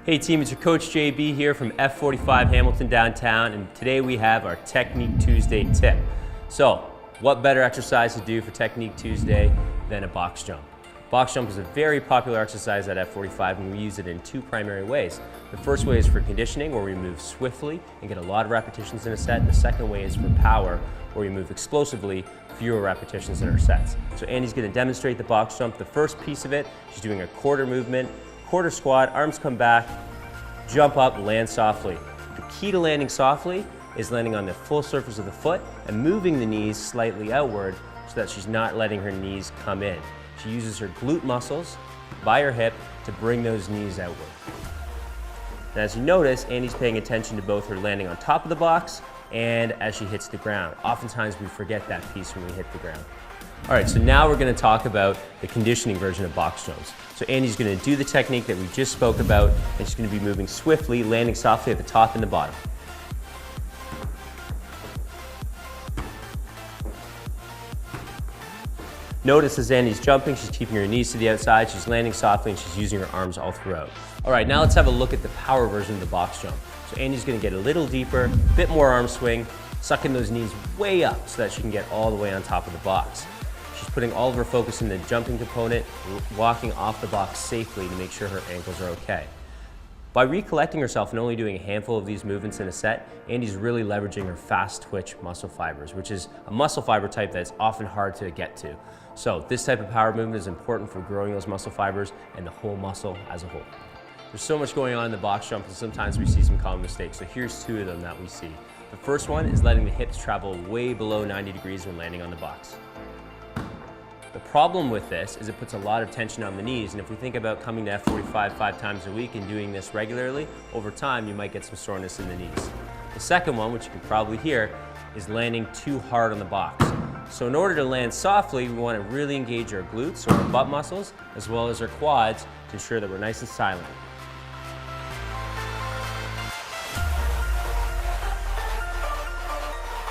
Hey team, it's your coach JB here from F45 Hamilton Downtown, and today we have our Technique Tuesday tip. So, what better exercise to do for Technique Tuesday than a box jump? Box jump is a very popular exercise at F45 and we use it in two primary ways. The first way is for conditioning, where we move swiftly and get a lot of repetitions in a set, and the second way is for power, where we move explosively, fewer repetitions in our sets. So Andy's going to demonstrate the box jump. The first piece of it, she's doing a quarter movement, quarter squat, arms come back, jump up, land softly. The key to landing softly is landing on the full surface of the foot and moving the knees slightly outward so that she's not letting her knees come in. She uses her glute muscles by her hip to bring those knees outward. And as you notice, Andy's paying attention to both her landing on top of the box and as she hits the ground. Oftentimes we forget that piece when we hit the ground. All right, so now we're going to talk about the conditioning version of box jumps. So Andy's going to do the technique that we just spoke about, and she's going to be moving swiftly, landing softly at the top and the bottom. Notice as Andy's jumping, she's keeping her knees to the outside, she's landing softly, and she's using her arms all throughout. All right, now let's have a look at the power version of the box jump. So Andy's going to get a little deeper, a bit more arm swing, sucking those knees way up so that she can get all the way on top of the box. She's putting all of her focus in the jumping component, walking off the box safely to make sure her ankles are okay. By recollecting herself and only doing a handful of these movements in a set, Andy's really leveraging her fast twitch muscle fibers, which is a muscle fiber type that's often hard to get to. So this type of power movement is important for growing those muscle fibers and the whole muscle as a whole. There's so much going on in the box jump, and sometimes we see some common mistakes. So here's two of them that we see. The first one is letting the hips travel way below 90 degrees when landing on the box. The problem with this is it puts a lot of tension on the knees, and if we think about coming to F45 5 times a week and doing this regularly, over time you might get some soreness in the knees. The second one, which you can probably hear, is landing too hard on the box. So in order to land softly, we want to really engage our glutes, or our butt muscles, as well as our quads, to ensure that we're nice and silent.